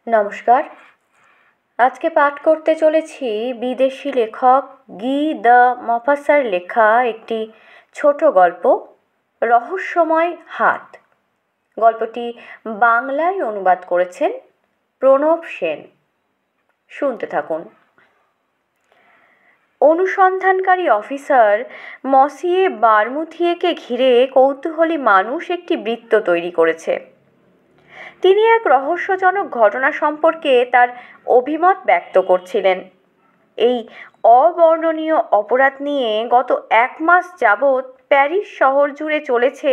নমস্কার। আজকে পাঠ করতে চলেছি বিদেশি লেখক গি দ্য মফাসার লেখা একটি ছোট গল্প, রহস্যময় হাত। গল্পটি বাংলায় অনুবাদ করেছেন প্রণব সেন। শুনতে থাকুন। অনুসন্ধানকারী অফিসার মসিয়ে বারমুথিয়েকে ঘিরে কৌতূহলী মানুষ একটি বৃত্ত তৈরি করেছে। তিনি এক রহস্যজনক ঘটনা সম্পর্কে তার অভিমত ব্যক্ত করছিলেন। এই অবর্ণনীয় অপরাধ নিয়ে গত 1 মাস যাবৎ প্যারিস শহর জুড়ে চলেছে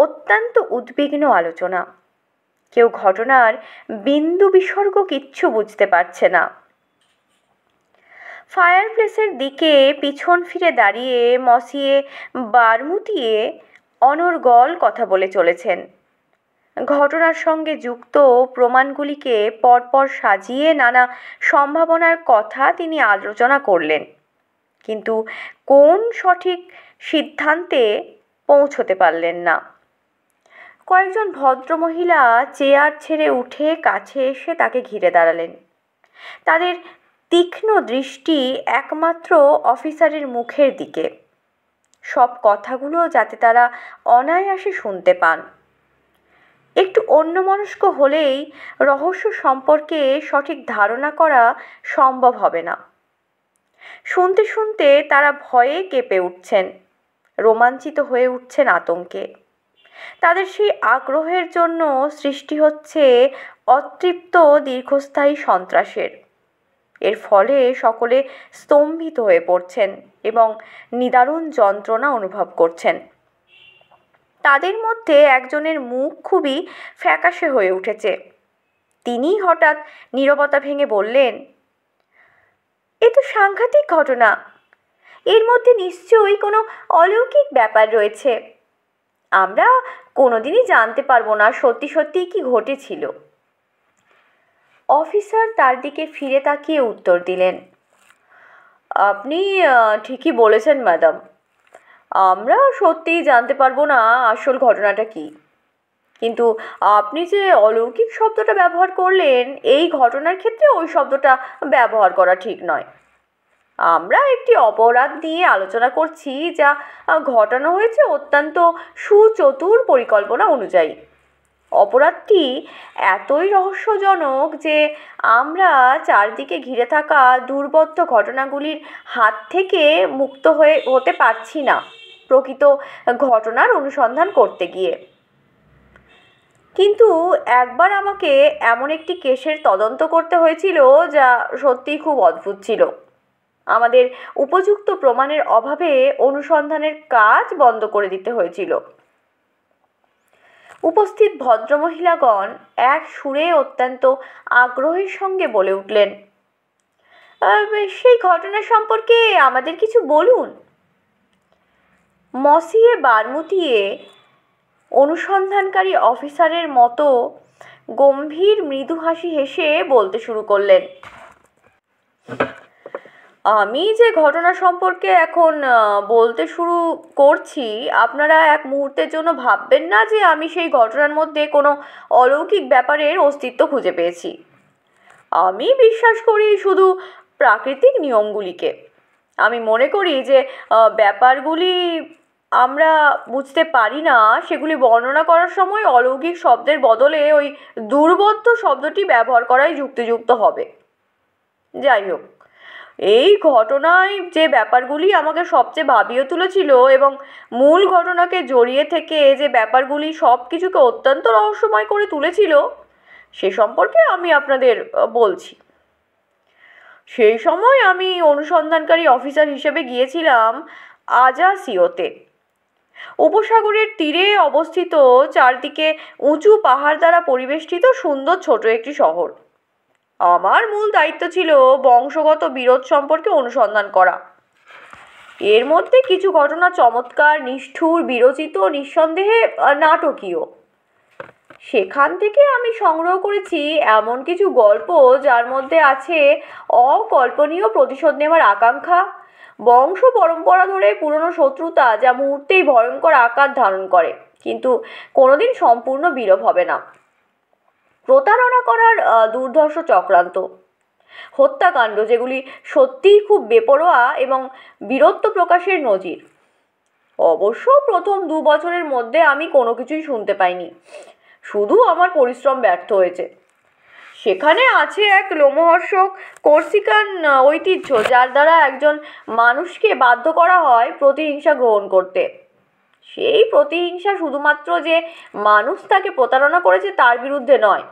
অত্যন্ত উদ্বিগ্ন আলোচনা। কেউ ঘটনার বিন্দু বিসর্গ কিচ্ছু বুঝতে পারছে না। ফায়ারপ্লেসের দিকে পিছন ফিরে দাঁড়িয়ে মসিয়ে বারমুথিয়ে অনর্গল কথা বলে চলেছেন। ঘটনার সঙ্গে যুক্ত প্রমাণগুলিকে পরপর সাজিয়ে নানা সম্ভাবনার কথা তিনি আলোচনা করলেন, কিন্তু কোন সঠিক সিদ্ধান্তে পৌঁছতে পারলেন না। কয়েকজন ভদ্রমহিলা চেয়ার ছেড়ে উঠে কাছে এসে তাকে ঘিরে দাঁড়ালেন। তাদের তীক্ষ্ণ দৃষ্টি একমাত্র অফিসারের মুখের দিকে, সব কথাগুলো যাতে তারা অনায়াসে শুনতে পান। একটু অন্যমনস্ক হলেই রহস্য সম্পর্কে সঠিক ধারণা করা সম্ভব হবে না। শুনতে শুনতে তারা ভয়ে কেঁপে উঠছেন, রোমাঞ্চিত হয়ে উঠছেন আতঙ্কে। তাদের সেই আগ্রহের জন্য সৃষ্টি হচ্ছে অতৃপ্ত দীর্ঘস্থায়ী সন্ত্রাসের। এর ফলে সকলে স্তম্ভিত হয়ে পড়ছেন এবং নিদারুণ যন্ত্রণা অনুভব করছেন। তাদের মধ্যে একজনের মুখ খুবই ফ্যাকাশে হয়ে উঠেছে। তিনি হঠাৎ নীরবতা ভেঙে বললেন, এ তো সাংঘাতিক ঘটনা। এর মধ্যে নিশ্চয়ই কোনো অলৌকিক ব্যাপার রয়েছে। আমরা কোনোদিনই জানতে পারবো না সত্যি সত্যি কি ঘটেছিল। অফিসার তার দিকে ফিরে তাকিয়ে উত্তর দিলেন, আপনি ঠিকই বলেছেন ম্যাডাম। আমরা সত্যিই জানতে পারবো না আসল ঘটনাটা কি। কিন্তু আপনি যে অলৌকিক শব্দটা ব্যবহার করলেন, এই ঘটনার ক্ষেত্রে ওই শব্দটা ব্যবহার করা ঠিক নয়। আমরা একটি অপরাধ নিয়ে আলোচনা করছি যা ঘটানো হয়েছে অত্যন্ত সুচতুর পরিকল্পনা অনুযায়ী। অপরাধটি এতই রহস্যজনক যে আমরা চারদিকে ঘিরে থাকা দুর্বোধ্য ঘটনাগুলির হাত থেকে মুক্ত হতে পারছি না প্রকৃত ঘটনার অনুসন্ধান করতে গিয়ে। কিন্তু একবার আমাকে এমন একটি কেসের তদন্ত করতে হয়েছিল যা সত্যিই খুব অদ্ভুত ছিল। আমাদের উপযুক্ত প্রমাণের অভাবে অনুসন্ধানের কাজ বন্ধ করে দিতে হয়েছিল। উপস্থিত ভদ্রমহিলাগণ এক সুরে অত্যন্ত আগ্রহের সঙ্গে বলে উঠলেন, সেই ঘটনা সম্পর্কে আমাদের কিছু বলুন। মসিয়ে বারমুথিয়ে অনুসন্ধানকারী অফিসারের মতো গম্ভীর মৃদু হাসি হেসে বলতে শুরু করলেন, আমি যে ঘটনা সম্পর্কে এখন বলতে শুরু করছি, আপনারা এক মুহূর্তের জন্য ভাববেন না যে আমি সেই ঘটনার মধ্যে কোনো অলৌকিক ব্যাপারের অস্তিত্ব খুঁজে পেয়েছি। আমি বিশ্বাস করি শুধু প্রাকৃতিক নিয়মগুলিকে। আমি মনে করি যে ব্যাপারগুলি আমরা বুঝতে পারি না, সেগুলি বর্ণনা করার সময় অলৌকিক শব্দের বদলে ওই দুর্বোধ্য শব্দটি ব্যবহার করাই যুক্তিযুক্ত হবে। যাই হোক, এই ঘটনায় যে ব্যাপারগুলি আমাকে সবচেয়ে ভাবিয়ে তুলেছিল এবং মূল ঘটনাকে জড়িয়ে থেকে যে ব্যাপারগুলি সব কিছুকে অত্যন্ত রহস্যময় করে তুলেছিল, সে সম্পর্কে আমি আপনাদের বলছি। সেই সময় আমি অনুসন্ধানকারী অফিসার হিসেবে গিয়েছিলাম আজাসিওতে। উপসাগরের তীরে অবস্থিত, চারদিকে উঁচু পাহাড় দ্বারা পরিবেষ্টিত সুন্দর ছোট একটি শহর। আমার মূল দায়িত্ব ছিল বংশগত বিরোধ সম্পর্কে অনুসন্ধান করা। এর মধ্যে কিছু ঘটনা চমৎকার, নিষ্ঠুর, বিরচিত, নিঃসন্দেহে নাটকীয়। সেখান থেকে আমি সংগ্রহ করেছি এমন কিছু গল্প যার মধ্যে আছে অকল্পনীয় প্রতিশোধ নেওয়ার আকাঙ্ক্ষা, বংশ পরম্পরা ধরে পুরনো শত্রুতা যা মুহূর্তেই ভয়ঙ্কর আকার ধারণ করে কিন্তু কোনোদিন সম্পূর্ণ বিলোপ হবে না। প্রতারণা করার দুর্ধর্ষ চক্রান্ত, হত্যাকাণ্ড যেগুলি সত্যিই খুব বেপরোয়া এবং বীরত্ব প্রকাশের নজির। অবশ্য প্রথম 2 বছরের মধ্যে আমি কোনো কিছুই শুনতে পাইনি, শুধু আমার পরিশ্রম ব্যর্থ হয়েছে। সেখানে আছে এক লোমহর্ষক কোর্সিকান ঐতিহ্য, যার দ্বারা একজন মানুষকে বাধ্য করা হয় প্রতিহিংসা গ্রহণ করতে। সেই প্রতিহিংসা শুধুমাত্র যে মানুষ তাকে প্রতারণা করেছে তার বিরুদ্ধে নয়,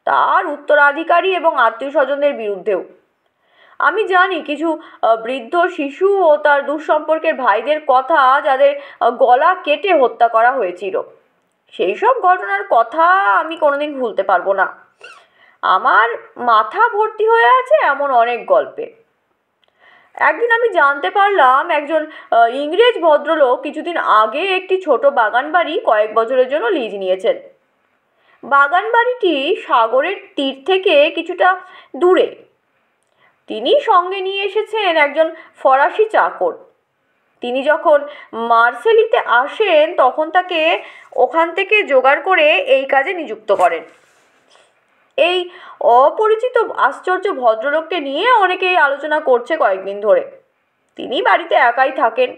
তার উত্তরাধিকারী এবং আত্মীয় স্বজনদের বিরুদ্ধেও। আমি জানি কিছু বৃদ্ধ শিশু ও তার দুঃসম্পর্কের ভাইদের কথা, যাদের গলা কেটে হত্যা করা হয়েছিল। সেই সব ঘটনার কথা আমি কোনোদিন ভুলতে পারবো না। আমার মাথা ভর্তি হয়ে আছে এমন অনেক গল্পে। একদিন আমি জানতে পারলাম একজন ইংরেজ ভদ্রলোক কিছুদিন আগে একটি ছোট বাগান বাড়ি কয়েক বছরের জন্য লিজ নিয়েছেন। বাগান বাড়িটি সাগরের তীর থেকে কিছুটা দূরে। তিনি সঙ্গে নিয়ে এসেছেন একজন ফরাসি চাকর। তিনি যখন মার্সেলিতে আসেন তখন তাকে ওখান থেকে জোগাড় করে এই কাজে নিযুক্ত করেন। এই অপরিচিত আশ্চর্য ভদ্রলোককে নিয়ে অনেকেই আলোচনা করছে কয়েকদিন ধরে। তিনি বাড়িতে একাই থাকেন,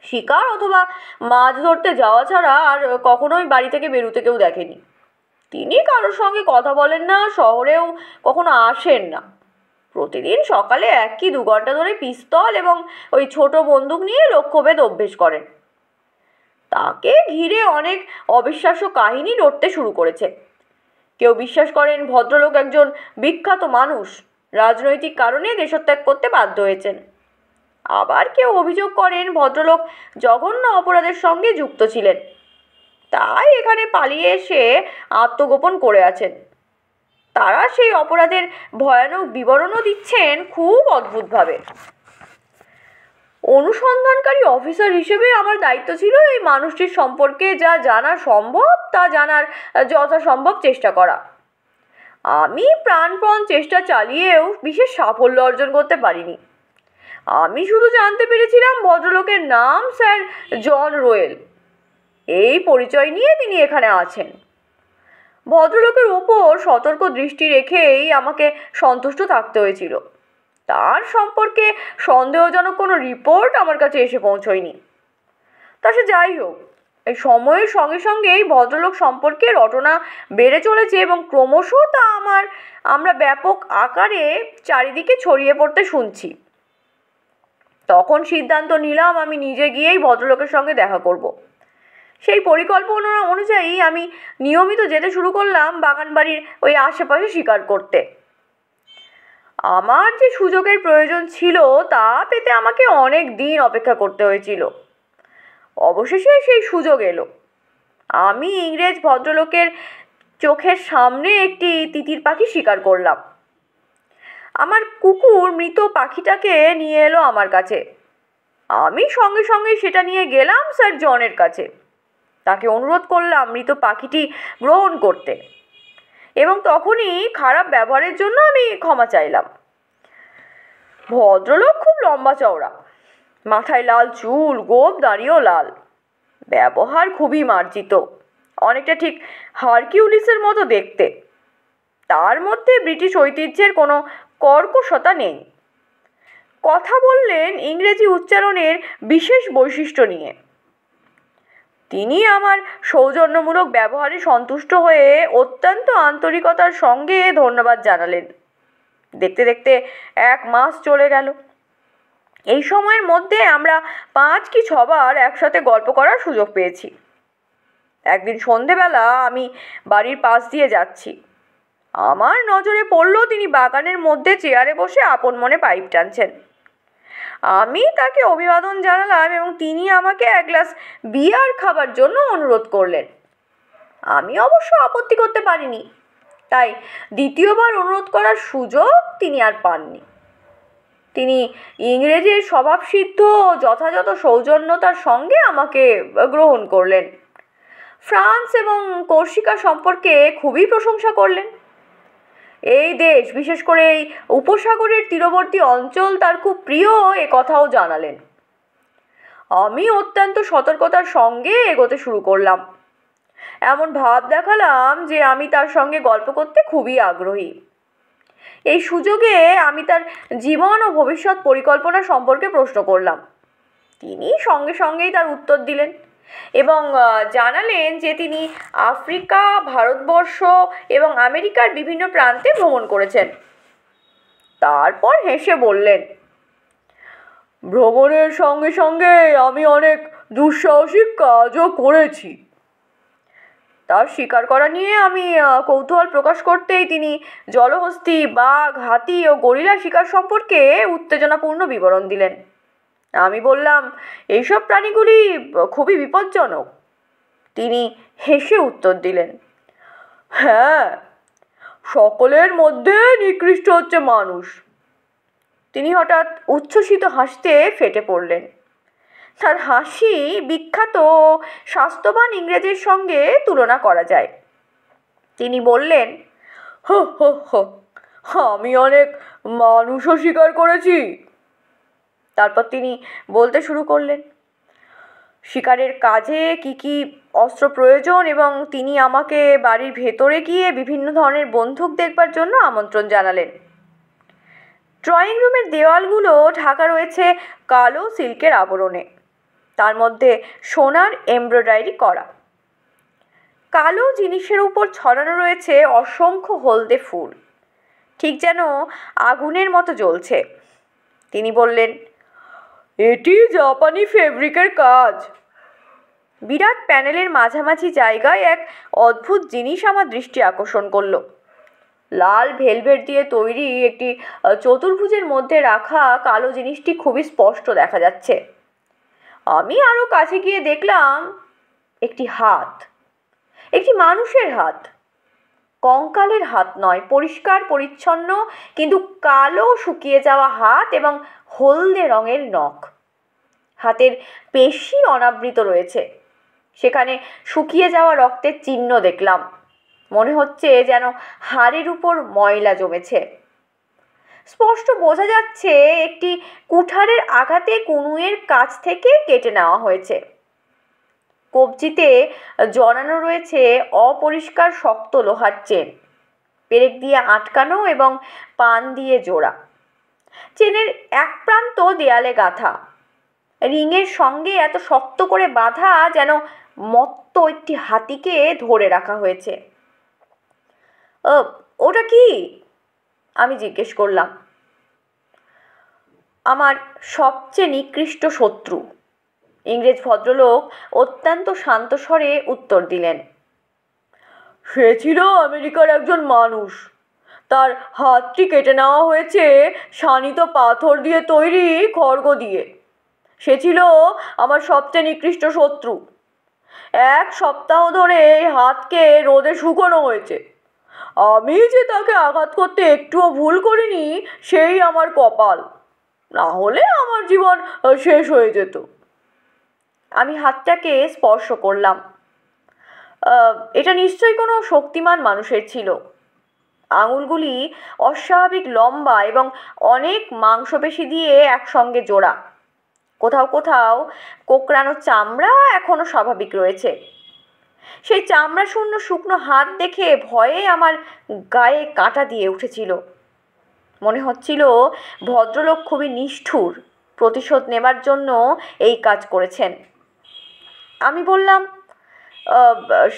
শিকার অথবা মাছ ধরতে যাওয়া ছাড়া আর কখনোই বাড়ি থেকে বেরোতে কেউ দেখেনি। তিনি কারোর সঙ্গে কথা বলেন না, শহরেও কখনো আসেন না। প্রতিদিন সকালে 1 কি 2 ঘন্টা ধরে পিস্তল এবং ওই ছোট বন্দুক নিয়ে লক্ষ্যভেদ অভ্যেস করেন। তাকে ঘিরে অনেক অবিশ্বাস্য কাহিনী রটতে শুরু করেছে। কেউ বিশ্বাস করেন ভদ্রলোক একজন বিখ্যাত মানুষ, রাজনৈতিক কারণে দেশত্যাগ করতে বাধ্য হয়েছেন। আবার কেউ অভিযোগ করেন ভদ্রলোক জঘন্য অপরাধের সঙ্গে যুক্ত ছিলেন, তাই এখানে পালিয়ে এসে আত্মগোপন করে আছেন। তারা সেই অপরাধের ভয়ানক বিবরণও দিচ্ছেন খুব অদ্ভুতভাবে। অনুসন্ধানকারী অফিসার হিসেবে আমার দায়িত্ব ছিল এই মানুষটির সম্পর্কে যা জানা সম্ভব তা জানার যথাসম্ভব চেষ্টা করা। আমি প্রাণপণ চেষ্টা চালিয়েও বিশেষ সাফল্য অর্জন করতে পারিনি। আমি শুধু জানতে পেরেছিলাম ভদ্রলোকের নাম স্যার জন রোয়েল। এই পরিচয় নিয়ে তিনি এখানে আছেন। ভদ্রলোকের ওপর সতর্ক দৃষ্টি রেখেই আমাকে সন্তুষ্ট থাকতে হয়েছিল। তার সম্পর্কে সন্দেহজনক কোনো রিপোর্ট আমার কাছে এসে পৌঁছয়নি। তা সে যাই হোক, এই সময়ের সঙ্গে সঙ্গে এই ভদ্রলোক সম্পর্কে রটনা বেড়ে চলেছে এবং ক্রমশ তা আমরা ব্যাপক আকারে চারিদিকে ছড়িয়ে পড়তে শুনছি। তখন সিদ্ধান্ত নিলাম আমি নিজে গিয়েই ভদ্রলোকের সঙ্গে দেখা করব। সেই পরিকল্পনা অনুযায়ী আমি নিয়মিত যেতে শুরু করলাম বাগানবাড়ির ওই আশেপাশে শিকার করতে। আমার যে সুযোগের প্রয়োজন ছিল তা পেতে আমাকে অনেক দিন অপেক্ষা করতে হয়েছিল। অবশেষে সেই সুযোগ এলো। আমি ইংরেজ ভদ্রলোকের চোখের সামনে একটি তিতির পাখি শিকার করলাম। আমার কুকুর মৃত পাখিটাকে নিয়ে এলো আমার কাছে। আমি সঙ্গে সঙ্গে সেটা নিয়ে গেলাম স্যার জনের কাছে। তাকে অনুরোধ করলাম মৃত পাখিটি গ্রহণ করতে এবং তখনই খারাপ ব্যবহারের জন্য আমি ক্ষমা চাইলাম। ভদ্রলোক খুব লম্বা চওড়া, মাথায় লাল চুল, গোঁফ দাঁড়িয়েও লাল, ব্যবহার খুবই মার্জিত, অনেকটা ঠিক হারকিউলিসের মতো দেখতে। তার মধ্যে ব্রিটিশ ঐতিহ্যের কোনো কর্কশতা নেই। কথা বললেন ইংরেজি উচ্চারণের বিশেষ বৈশিষ্ট্য নিয়ে। তিনি আমার সৌজন্যমূলক ব্যবহারে সন্তুষ্ট হয়ে অত্যন্ত আন্তরিকতার সঙ্গে ধন্যবাদ জানালেন। দেখতে দেখতে 1 মাস চলে গেল। এই সময়ের মধ্যে আমরা 5 কি 6 বার একসাথে গল্প করার সুযোগ পেয়েছি। একদিন সন্ধেবেলা আমি বাড়ির পাশ দিয়ে যাচ্ছি। আমার নজরে পড়ল তিনি বাগানের মধ্যে চেয়ারে বসে আপন মনে পাইপ টানছেন। আমি তাকে অভিবাদন জানালাম এবং তিনি আমাকে 1 গ্লাস বিয়ার খাবার জন্য অনুরোধ করলেন। আমি অবশ্য আপত্তি করতে পারিনি, তাই দ্বিতীয়বার অনুরোধ করার সুযোগ তিনি আর পাননি। তিনি ইংরেজের স্বভাবসিদ্ধ ও যথাযথ সৌজন্যতার সঙ্গে আমাকে গ্রহণ করলেন। ফ্রান্স এবং কর্সিকা সম্পর্কে খুবই প্রশংসা করলেন। এই দেশ, বিশেষ করে এই উপসাগরের তীরবর্তী অঞ্চল তার খুব প্রিয় এ কথাও জানালেন। আমি অত্যন্ত সতর্কতার সঙ্গে এগোতে শুরু করলাম। এমন ভাব দেখালাম যে আমি তার সঙ্গে গল্প করতে খুবই আগ্রহী। এই সুযোগে আমি তার জীবন ও ভবিষ্যৎ পরিকল্পনা সম্পর্কে প্রশ্ন করলাম। তিনি সঙ্গে সঙ্গেই তার উত্তর দিলেন এবং জানালেন যে তিনি আফ্রিকা, ভারতবর্ষ এবং আমেরিকার বিভিন্ন প্রান্তে ভ্রমণ করেছেন। তারপর হেসে বললেন, ভ্রমণের সঙ্গে সঙ্গে আমি অনেক দুঃসাহসিক কাজও করেছি। তার শিকার করা নিয়ে আমি কৌতূহল প্রকাশ করতেই তিনি জলহস্তী, বাঘ, হাতি ও গরিলা শিকার সম্পর্কে উত্তেজনাপূর্ণ বিবরণ দিলেন। আমি বললাম, এইসব প্রাণীগুলি খুবই বিপজ্জনক। তিনি হেসে উত্তর দিলেন, হ্যাঁ, সকলের মধ্যে নিকৃষ্ট হচ্ছে মানুষ। তিনি হঠাৎ উচ্ছ্বসিত হাসতে ফেটে পড়লেন। তার হাসি বিখ্যাত স্বাস্থ্যবান ইংরেজের সঙ্গে তুলনা করা যায়। তিনি বললেন, হো হো হো, আমি অনেক মানুষও শিকার করেছি। তারপর তিনি বলতে শুরু করলেন শিকারের কাজে কি কি অস্ত্র প্রয়োজন এবং তিনি আমাকে বাড়ির ভেতরে গিয়ে বিভিন্ন ধরনের বন্দুক দেখবার জন্য আমন্ত্রণ জানালেন। ড্রয়িং রুমের দেওয়ালগুলো ঢাকা রয়েছে কালো সিল্কের আবরণে, তার মধ্যে সোনার এমব্রয়ডারি করা। কালো জিনিসের উপর ছড়ানো রয়েছে অসংখ্য হলদে ফুল, ঠিক যেন আগুনের মতো জ্বলছে। তিনি বললেন, এটি জাপানি ফেব্রিকের কাজ। বিরাট প্যানেলের মাঝামাঝি জায়গায় এক অদ্ভুত জিনিস আমার দৃষ্টি আকর্ষণ করলো। লাল ভেলভেট দিয়ে তৈরি একটি চতুর্ভুজের মধ্যে রাখা কালো জিনিসটি খুবই স্পষ্ট দেখা যাচ্ছে। আমি আরও কাছে গিয়ে দেখলাম একটি হাত, একটি মানুষের হাত। কঙ্কালের হাত নয়, পরিষ্কার পরিচ্ছন্ন কিন্তু কালো শুকিয়ে যাওয়া হাত এবং হলদে রঙের নখ। হাতের পেশি অনাবৃত রয়েছে, সেখানে শুকিয়ে যাওয়া রক্তের চিহ্ন দেখলাম। মনে হচ্ছে যেন হাড়ের উপর ময়লা জমেছে। স্পষ্ট বোঝা যাচ্ছে একটি কুঠারের আঘাতে কনুইয়ের কাছ থেকে কেটে নেওয়া হয়েছে। কবজিতে জড়ানো রয়েছে অপরিষ্কার শক্ত লোহার চেন, পেরেক দিয়ে আটকানো এবং পান দিয়ে জোড়া। চেনের এক প্রান্ত দেয়ালে গাঁথা, রিংয়ের সঙ্গে এত শক্ত করে বাঁধা যেন মত্ত একটি হাতিকে ধরে রাখা হয়েছে। ওটা কি? আমি জিজ্ঞেস করলাম। আমার সবচেয়ে নিকৃষ্ট শত্রু, ইংরেজ ভদ্রলোক অত্যন্ত শান্ত স্বরে উত্তর দিলেন। সে ছিল আমেরিকার একজন মানুষ। তার হাতটি কেটে নেওয়া হয়েছে শানিত পাথর দিয়ে তৈরি খড়গ দিয়ে। সে ছিল আমার সবচেয়ে নিকৃষ্ট শত্রু। 1 সপ্তাহ ধরে এই হাতকে রোদে শুকোনো হয়েছে। আমি যে তাকে আঘাত করতে একটুও ভুল করিনি সেই আমার কপাল, না হলে আমার জীবন শেষ হয়ে যেত। আমি হাতটাকে স্পর্শ করলাম। এটা নিশ্চয়ই কোনো শক্তিমান মানুষের ছিল। আঙুলগুলি অস্বাভাবিক লম্বা এবং অনেক মাংসপেশি দিয়ে একসঙ্গে জোড়া। কোথাও কোথাও কোঁকড়ানো চামড়া এখনো স্বাভাবিক রয়েছে। সেই চামড়া শূন্য শুকনো হাত দেখে ভয়ে আমার গায়ে কাঁটা দিয়ে উঠেছিল। মনে হচ্ছিল ভদ্রলোক খুবই নিষ্ঠুর, প্রতিশোধ নেবার জন্য এই কাজ করেছেন। আমি বললাম,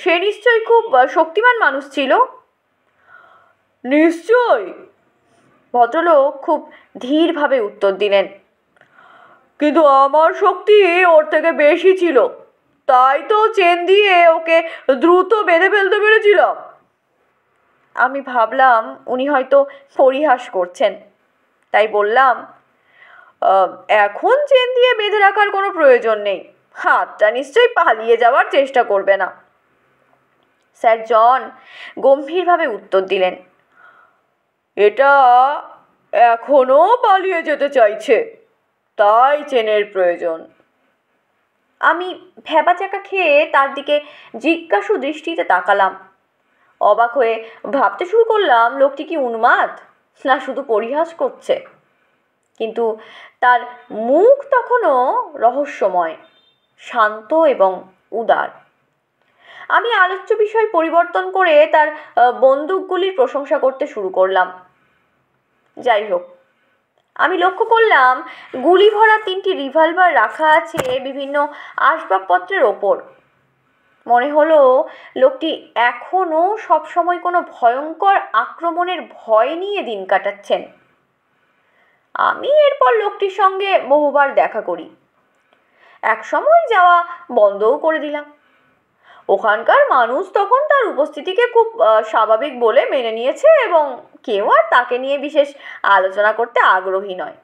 সে নিশ্চয়ই খুব শক্তিমান মানুষ ছিল। নিশ্চয়, ভদ্রলোক খুব ধীরভাবে উত্তর দিলেন। কিন্তু আমার শক্তি ওর থেকে বেশি ছিল, তাই তো চেন দিয়ে ওকে দ্রুত বেঁধে ফেলতে পেরেছিলাম। আমি ভাবলাম উনি হয়তো পরিহাস করছেন, তাই বললাম, এখন চেন দিয়ে বেঁধে রাখার কোনো প্রয়োজন নেই। হাতটা নিশ্চয়ই পালিয়ে যাওয়ার চেষ্টা করবে না। স্যার জন গম্ভীরভাবে উত্তর দিলেন, এটা এখনো পালিয়ে যেতে চাইছে, তাই চেনের প্রয়োজন। আমি ভ্যাবাচাকা খেয়ে তার দিকে জিজ্ঞাসু দৃষ্টিতে তাকালাম। অবাক হয়ে ভাবতে শুরু করলাম লোকটি কি উন্মাদ না শুধু পরিহাস করছে। কিন্তু তার মুখ তখনও রহস্যময়, শান্ত এবং উদার। আমি আলোচ্য বিষয় পরিবর্তন করে তার বন্দুকগুলির প্রশংসা করতে শুরু করলাম। যাই হোক, আমি লক্ষ্য করলাম গুলি ভরা 3টি রিভলভার রাখা আছে বিভিন্ন আসবাবপত্রের ওপর। মনে হলো লোকটি এখনও সবসময় কোনো ভয়ঙ্কর আক্রমণের ভয় নিয়ে দিন কাটাচ্ছেন। আমি এরপর লোকটির সঙ্গে বহুবার দেখা করি। একসময় যাওয়া বন্ধও করে দিলাম। ওখানকার মানুষ তখন তার উপস্থিতিকে খুব স্বাভাবিক বলে মেনে নিয়েছে এবং কেউ আর তাকে নিয়ে বিশেষ আলোচনা করতে আগ্রহী নয়।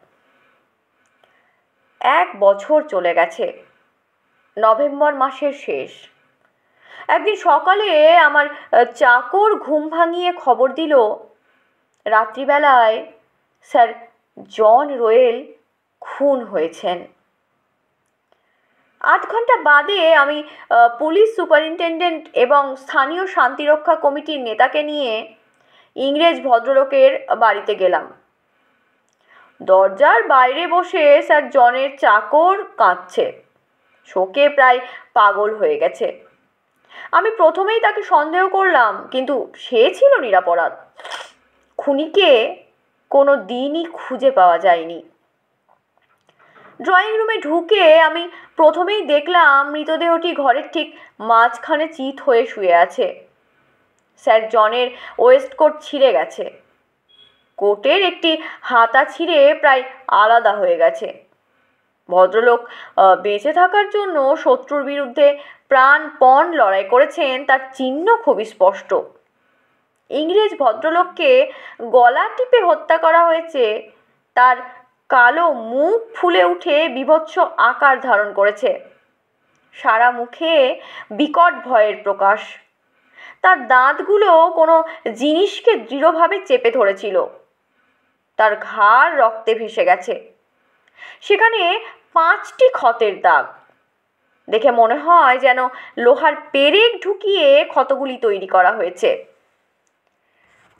1 বছর চলে গেছে। নভেম্বর মাসের শেষ। একদিন সকালে আমার চাকর ঘুম ভাঙিয়ে খবর দিল, রাত্রিবেলায় স্যার জন রোয়েল খুন হয়েছেন। 8 ঘন্টা বাদে আমি পুলিশ সুপারিনটেনডেন্ট এবং স্থানীয় শান্তিরক্ষা কমিটির নেতাকে নিয়ে ইংরেজ ভদ্রলোকের বাড়িতে গেলাম। দরজার বাইরে বসে স্যার জনের চাকর কাঁদছে, শোকে প্রায় পাগল হয়ে গেছে। আমি প্রথমেই তাকে সন্দেহ করলাম, কিন্তু সে ছিল নিরপরাধ। খুনিকে কোনো দিনই খুঁজে পাওয়া যায়নি। ড্রয়িং রুমে ঢুকে আমি প্রথমেই দেখলাম মৃতদেহটি ঘরের ঠিক মাঝখানে চিত হয়ে শুয়ে আছে। স্যার জনের ওয়েস্টকোট ছিঁড়ে গেছে, কোটের একটি হাতা ছিঁড়ে প্রায় আলাদা হয়ে গেছে। ভদ্রলোক বেঁচে থাকার জন্য শত্রুর বিরুদ্ধে প্রাণপণ লড়াই করেছেন তার চিহ্ন খুবই স্পষ্ট। ইংরেজ ভদ্রলোককে গলা টিপে হত্যা করা হয়েছে, তার কালো মুখ ফুলে উঠে বীভৎস আকার ধারণ করেছে। সারা মুখে বিকট ভয়ের প্রকাশ। তার দাঁতগুলো কোনো জিনিসকে দৃঢ়ভাবে চেপে ধরেছিল। তার ঘাড় রক্তে ভেসে গেছে। সেখানে 5টি ক্ষতের দাগ। দেখে মনে হয় যেন লোহার পেরেক ঢুকিয়ে ক্ষতগুলি তৈরি করা হয়েছে।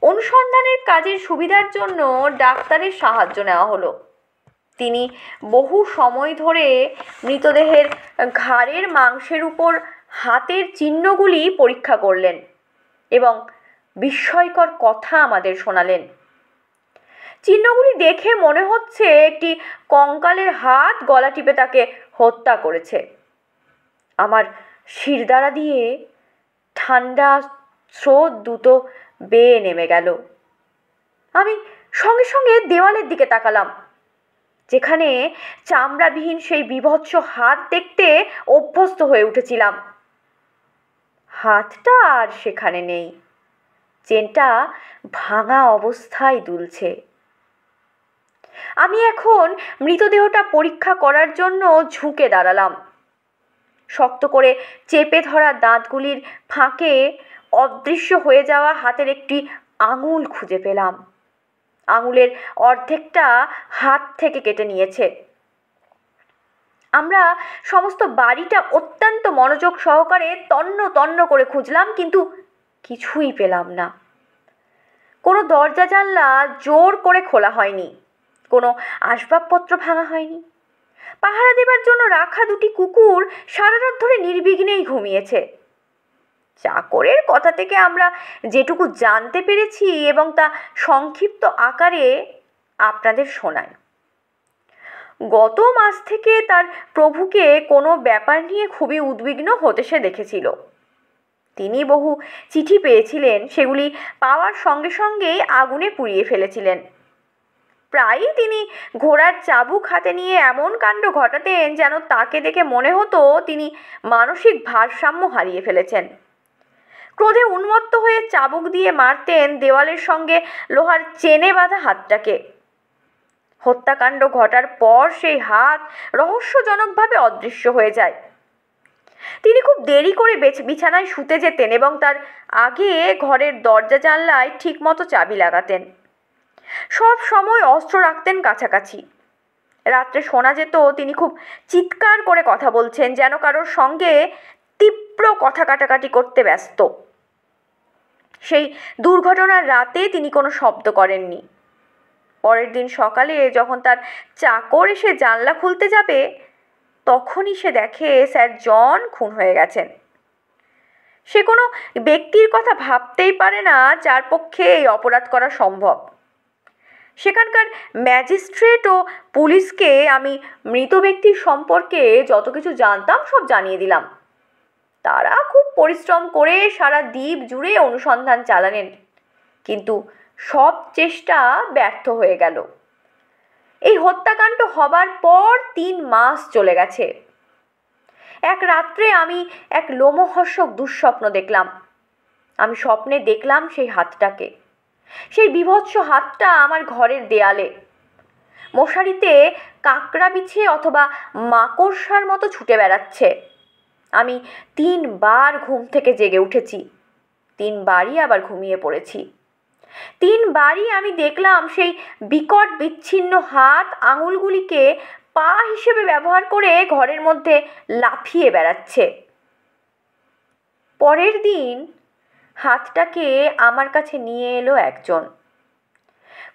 অনুসন্ধানের কাজের সুবিধার জন্য ডাক্তারের সাহায্য নেওয়া হলো। তিনি বহু সময় ধরে মৃতদেহের ঘাড়ের মাংসের উপর হাতের চিহ্নগুলি পরীক্ষা করলেন এবং বিস্ময়কর কথা আমাদের শোনালেন। চিহ্নগুলি দেখে মনে হচ্ছে একটি কঙ্কালের হাত গলা টিপে তাকে হত্যা করেছে। আমার শিরদাঁড়া দিয়ে ঠান্ডা স্রোত দ্রুত বেয়ে নেমে গেল। আমি সঙ্গে সঙ্গে দেওয়ালের দিকে তাকালাম, যেখানে চামড়াবিহীন সেই বীভৎস হাত দেখতে অভ্যস্ত হয়ে উঠেছিলাম। হাতটা আর সেখানে নেই, চেনটা ভাঙা অবস্থায় দুলছে। আমি এখন মৃতদেহটা পরীক্ষা করার জন্য ঝুঁকে দাঁড়ালাম। শক্ত করে চেপে ধরা দাঁতগুলির ফাঁকে অদৃশ্য হয়ে যাওয়া হাতের একটি আঙুল খুঁজে পেলাম। আঙুলের অর্ধেকটা হাত থেকে কেটে নিয়েছে। আমরা সমস্ত বাড়িটা অত্যন্ত মনোযোগ সহকারে তন্ন তন্ন করে খুঁজলাম, কিন্তু কিছুই পেলাম না। কোনো দরজা জানলা জোর করে খোলা হয়নি, কোনো আসবাবপত্র ভাঙা হয়নি। পাহারা দেবার জন্য রাখা 2টি কুকুর সারা রাত ধরে নির্বিঘ্নেই ঘুমিয়েছে। চাকরের কথা থেকে আমরা যেটুকু জানতে পেরেছি এবং তা সংক্ষিপ্ত আকারে আপনাদের শোনাই। গত মাস থেকে তার প্রভুকে কোনো ব্যাপার নিয়ে খুবই উদ্বিগ্ন হতে সে দেখেছিল। তিনি বহু চিঠি পেয়েছিলেন, সেগুলি পাওয়ার সঙ্গে সঙ্গেই আগুনে পুড়িয়ে ফেলেছিলেন। প্রায়ই তিনি ঘোড়ার চাবুক হাতে নিয়ে এমন কাণ্ড ঘটাতেন যেন তাকে দেখে মনে হতো তিনি মানসিক ভারসাম্য হারিয়ে ফেলেছেন। ক্রোধে উন্মত্ত হয়ে চাবুক দিয়ে মারতেন দেওয়ালের সঙ্গে লোহার চেনে বাঁধা হাতটাকে। হত্যাকাণ্ড ঘটার পর সেই হাত রহস্যজনকভাবে অদৃশ্য হয়ে যায়। তিনি খুব দেরি করে বিছানায় শুতে যেতেন এবং তার আগে ঘরের দরজা জানলায় ঠিকমতো চাবি লাগাতেন। সব সময় অস্ত্র রাখতেন কাছাকাছি। রাত্রে শোনা যেত তিনি খুব চিৎকার করে কথা বলছেন, যেন কারোর সঙ্গে তীব্র কথা কাটাকাটি করতে ব্যস্ত। সেই দুর্ঘটনার রাতে তিনি কোনো শব্দ করেননি। পরের দিন সকালে যখন তার চাকর এসে জানলা খুলতে যাবে, তখনই সে দেখে স্যার জন খুন হয়ে গেছেন। সে কোনো ব্যক্তির কথা ভাবতেই পারে না যার পক্ষে এই অপরাধ করা সম্ভব। সেখানকার ম্যাজিস্ট্রেট ও পুলিশকে আমি মৃত ব্যক্তির সম্পর্কে যত কিছু জানতাম সব জানিয়ে দিলাম। তারা খুব পরিশ্রম করে সারা দ্বীপ জুড়ে অনুসন্ধান চালালেন, কিন্তু সব চেষ্টা ব্যর্থ হয়ে গেল। এই হত্যাকাণ্ড হবার পর 3 মাস চলে গেছে। এক রাত্রে আমি এক লোমহর্ষক দুঃস্বপ্ন দেখলাম। আমি স্বপ্নে দেখলাম সেই হাতটাকে, সেই বীভৎস হাতটা আমার ঘরের দেয়ালে মশারিতে কাঁকড়া বিছিয়ে অথবা মাকড়সার মতো ছুটে বেড়াচ্ছে। আমি 3 বার ঘুম থেকে জেগে উঠেছি, 3 বারই আবার ঘুমিয়ে পড়েছি। 3 বারই আমি দেখলাম সেই বিকট বিচ্ছিন্ন হাত আঙুলগুলিকে পা হিসেবে ব্যবহার করে ঘরের মধ্যে লাফিয়ে বেড়াচ্ছে। পরের দিন হাতটাকে আমার কাছে নিয়ে এলো একজন।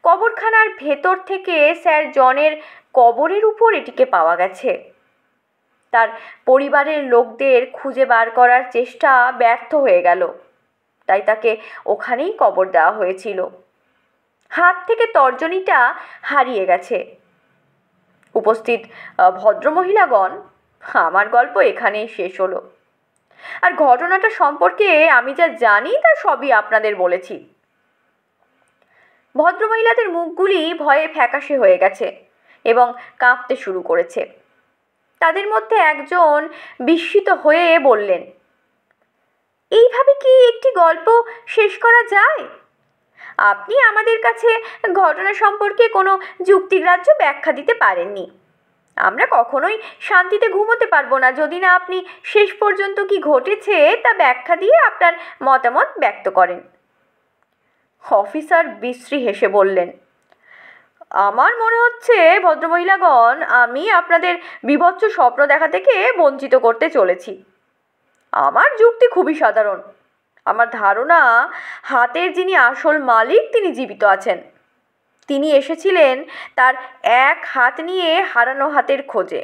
কবরখানার ভেতর থেকে স্যার জনের কবরের উপর এটিকে পাওয়া গেছে। তার পরিবারের লোকদের খুঁজে বার করার চেষ্টা ব্যর্থ হয়ে গেল, তাই তাকে ওখানেই কবর দেওয়া হয়েছিল। হাত থেকে তর্জনীটা হারিয়ে গেছে। উপস্থিত ভদ্রমহিলাগণ, আমার গল্প এখানেই শেষ হলো। আর ঘটনাটা সম্পর্কে আমি যা জানি তা সবই আপনাদের বলেছি। ভদ্রমহিলাদের মুখগুলি ভয়ে ফ্যাকাশে হয়ে গেছে এবং কাঁপতে শুরু করেছে। তাদের মধ্যে একজন বিস্মিত হয়ে বললেন, এইভাবে কি একটি গল্প শেষ করা যায়? আপনি আমাদের কাছে ঘটনা সম্পর্কে কোনো যুক্তিগ্রাহ্য ব্যাখ্যা দিতে পারেননি। আমরা কখনোই শান্তিতে ঘুমোতে পারবো না যদি না আপনি শেষ পর্যন্ত কি ঘটেছে তা ব্যাখ্যা দিয়ে আপনার মতামত ব্যক্ত করেন। অফিসার বিশ্রী হেসে বললেন, আমার মনে হচ্ছে ভদ্রমহিলাগণ, আমি আপনাদের বীভৎস স্বপ্ন দেখা থেকে বঞ্চিত করতে চলেছি। আমার যুক্তি খুবই সাধারণ। আমার ধারণা হাতের যিনি আসল মালিক তিনি জীবিত আছেন। তিনি এসেছিলেন তার এক হাত নিয়ে হারানো হাতের খোঁজে,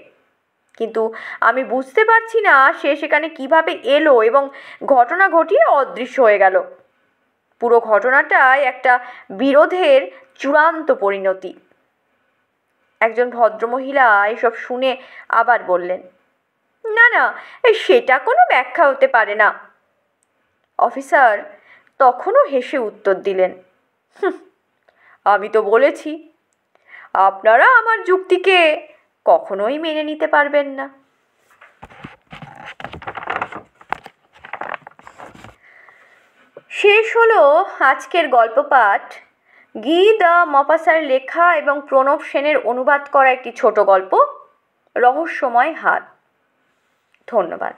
কিন্তু আমি বুঝতে পারছি না সে সেখানে কিভাবে এলো এবং ঘটনা ঘটিয়ে অদৃশ্য হয়ে গেল। পুরো ঘটনাটাই একটা বিরোধের চূড়ান্ত পরিণতি। একজন ভদ্রমহিলা এসব শুনে আবার বললেন, না না, সেটা কোনো ব্যাখ্যা হতে পারে না। অফিসার তখনও হেসে উত্তর দিলেন, আমি তো বলেছি, আপনারা আমার যুক্তিকে কখনোই মেনে নিতে পারবেন না। শেষ হলো আজকের গল্প পাঠ। গি দ্য মপাসার লেখা এবং প্রণব সেনের অনুবাদ করা একটি ছোট গল্প, রহস্যময় হাত। ধন্যবাদ।